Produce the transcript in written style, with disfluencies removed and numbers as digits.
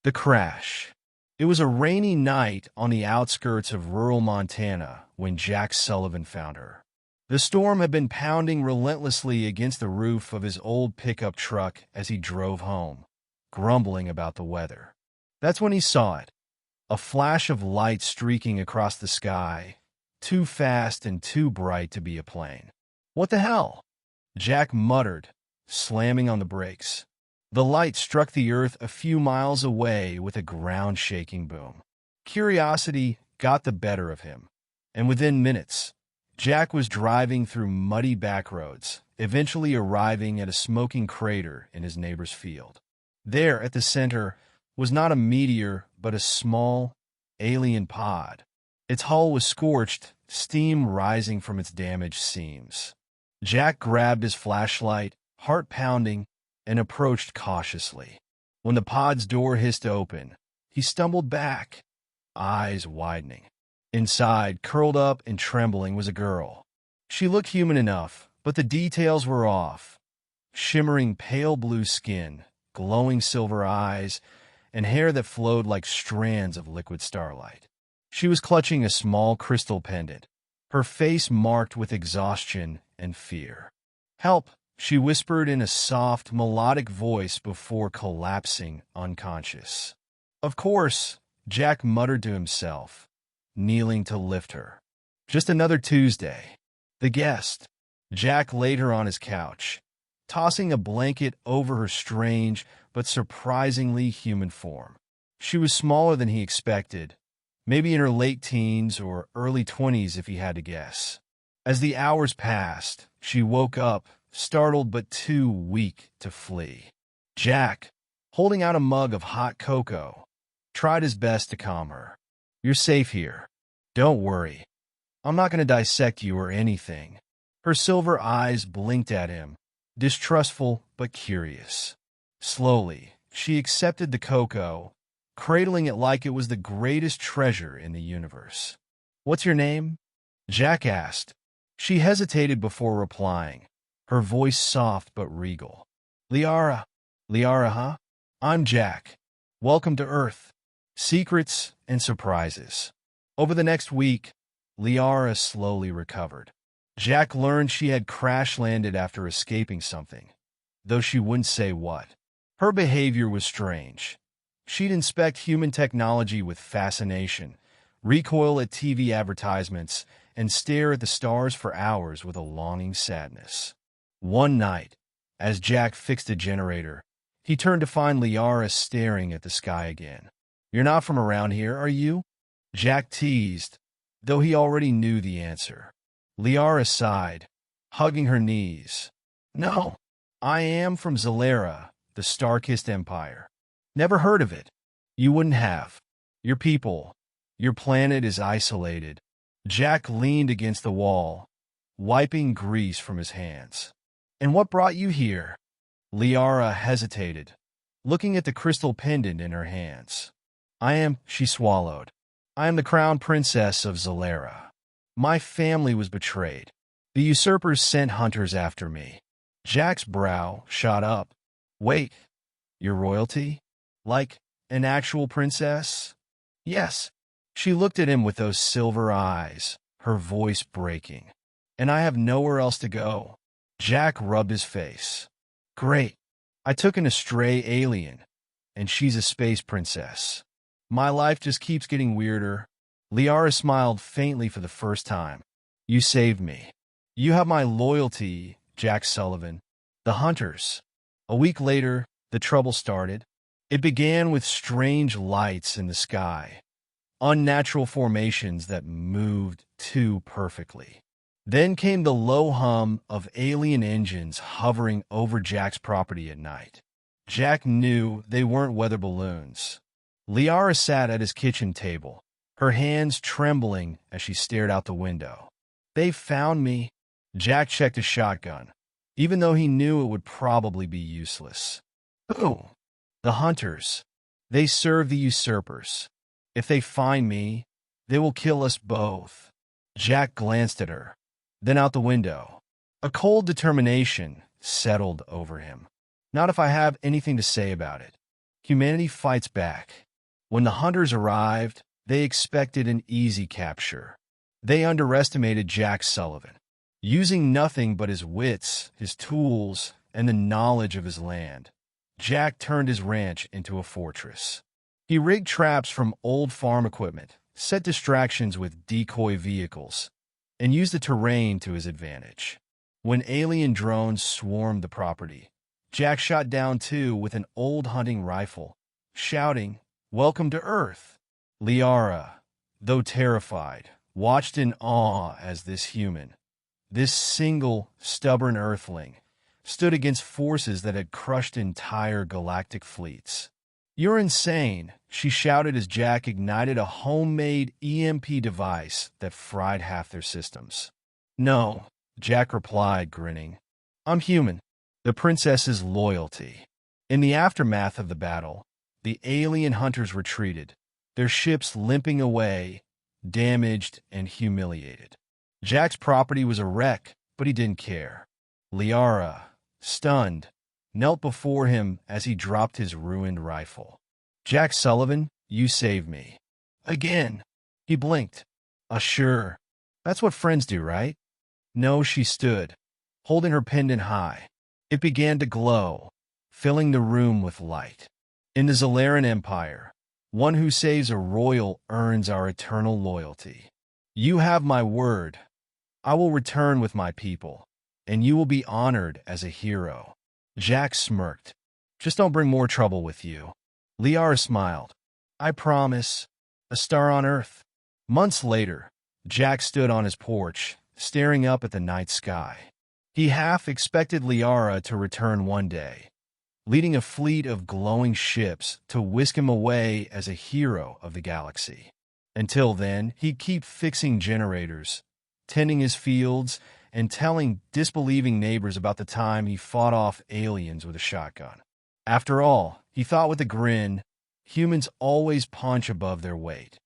The crash. It was a rainy night on the outskirts of rural Montana when Jack Sullivan found her. The storm had been pounding relentlessly against the roof of his old pickup truck as he drove home, grumbling about the weather. That's when he saw it, a flash of light streaking across the sky, too fast and too bright to be a plane. "What the hell?" Jack muttered, slamming on the brakes. The light struck the earth a few miles away with a ground-shaking boom. Curiosity got the better of him, and within minutes, Jack was driving through muddy backroads, eventually arriving at a smoking crater in his neighbor's field. There, at the center, was not a meteor, but a small, alien pod. Its hull was scorched, steam rising from its damaged seams. Jack grabbed his flashlight, heart pounding, and approached cautiously. When the pod's door hissed open, he stumbled back, eyes widening. Inside, curled up and trembling, was a girl. She looked human enough, but the details were off. Shimmering pale blue skin, glowing silver eyes, and hair that flowed like strands of liquid starlight. She was clutching a small crystal pendant, her face marked with exhaustion and fear. "Help," she whispered in a soft, melodic voice before collapsing unconscious. "Of course," Jack muttered to himself, kneeling to lift her. Just another Tuesday. The guest. Jack laid her on his couch, tossing a blanket over her strange but surprisingly human form. She was smaller than he expected, maybe in her late teens or early 20s if he had to guess. As the hours passed, she woke up, startled but too weak to flee. Jack, holding out a mug of hot cocoa, tried his best to calm her. "You're safe here. Don't worry. I'm not going to dissect you or anything." Her silver eyes blinked at him, distrustful but curious. Slowly, she accepted the cocoa, cradling it like it was the greatest treasure in the universe. "What's your name?" Jack asked. She hesitated before replying, her voice soft but regal. "Lyara." "Lyara, huh? I'm Jack. Welcome to Earth. Secrets and surprises." Over the next week, Lyara slowly recovered. Jack learned she had crash-landed after escaping something, though she wouldn't say what. Her behavior was strange. She'd inspect human technology with fascination, recoil at TV advertisements, and stare at the stars for hours with a longing sadness. One night, as Jack fixed a generator, he turned to find Lyara staring at the sky again. "You're not from around here, are you?" Jack teased, though he already knew the answer. Lyara sighed, hugging her knees. "No, I am from Lyara, the Star-Kissed Empire. Never heard of it. You wouldn't have. Your people, your planet is isolated." Jack leaned against the wall, wiping grease from his hands. "And what brought you here?" Lyara hesitated, looking at the crystal pendant in her hands. She swallowed. "I am the crown princess of Lyara. My family was betrayed. The usurpers sent hunters after me." Jack's brow shot up. "Wait, you're royalty? Like an actual princess?" "Yes." She looked at him with those silver eyes, her voice breaking. "And I have nowhere else to go." Jack rubbed his face. "Great. I took an astray alien, and she's a space princess. My life just keeps getting weirder." Lyara smiled faintly for the first time. "You saved me. You have my loyalty, Jack Sullivan." The hunters. A week later, the trouble started. It began with strange lights in the sky, unnatural formations that moved too perfectly. Then came the low hum of alien engines hovering over Jack's property at night. Jack knew they weren't weather balloons. Lyara sat at his kitchen table, her hands trembling as she stared out the window. "They found me." Jack checked his shotgun, even though he knew it would probably be useless. "Who?" "The hunters. They serve the usurpers. If they find me, they will kill us both." Jack glanced at her, then out the window. A cold determination settled over him. "Not if I have anything to say about it." humanity fights back. When the hunters arrived, they expected an easy capture. They underestimated Jack Sullivan. Using nothing but his wits, his tools, and the knowledge of his land, Jack turned his ranch into a fortress. He rigged traps from old farm equipment, set distractions with decoy vehicles, and used the terrain to his advantage. When alien drones swarmed the property, Jack shot down two with an old hunting rifle, shouting, "Welcome to Earth!" Lyara, though terrified, watched in awe as this single, stubborn Earthling, stood against forces that had crushed entire galactic fleets. "You're insane," she shouted as Jack ignited a homemade EMP device that fried half their systems. "No," Jack replied, grinning. "I'm human." The princess's loyalty. In the aftermath of the battle, the alien hunters retreated, their ships limping away, damaged and humiliated. Jack's property was a wreck, but he didn't care. Lyara, stunned, knelt before him as he dropped his ruined rifle. "Jack Sullivan, you saved me." "Again." He blinked. "Sure. That's what friends do, right?" "No," she stood, holding her pendant high. It began to glow, filling the room with light. "In the Zalaran Empire, one who saves a royal earns our eternal loyalty. You have my word. I will return with my people, and you will be honored as a hero." Jack smirked. "Just don't bring more trouble with you." Lyara smiled. "I promise." A star on Earth. Months later, Jack stood on his porch, staring up at the night sky. He half expected Lyara to return one day, leading a fleet of glowing ships to whisk him away as a hero of the galaxy. Until then, he'd keep fixing generators, tending his fields, and telling disbelieving neighbors about the time he fought off aliens with a shotgun. After all, he thought with a grin, humans always punch above their weight.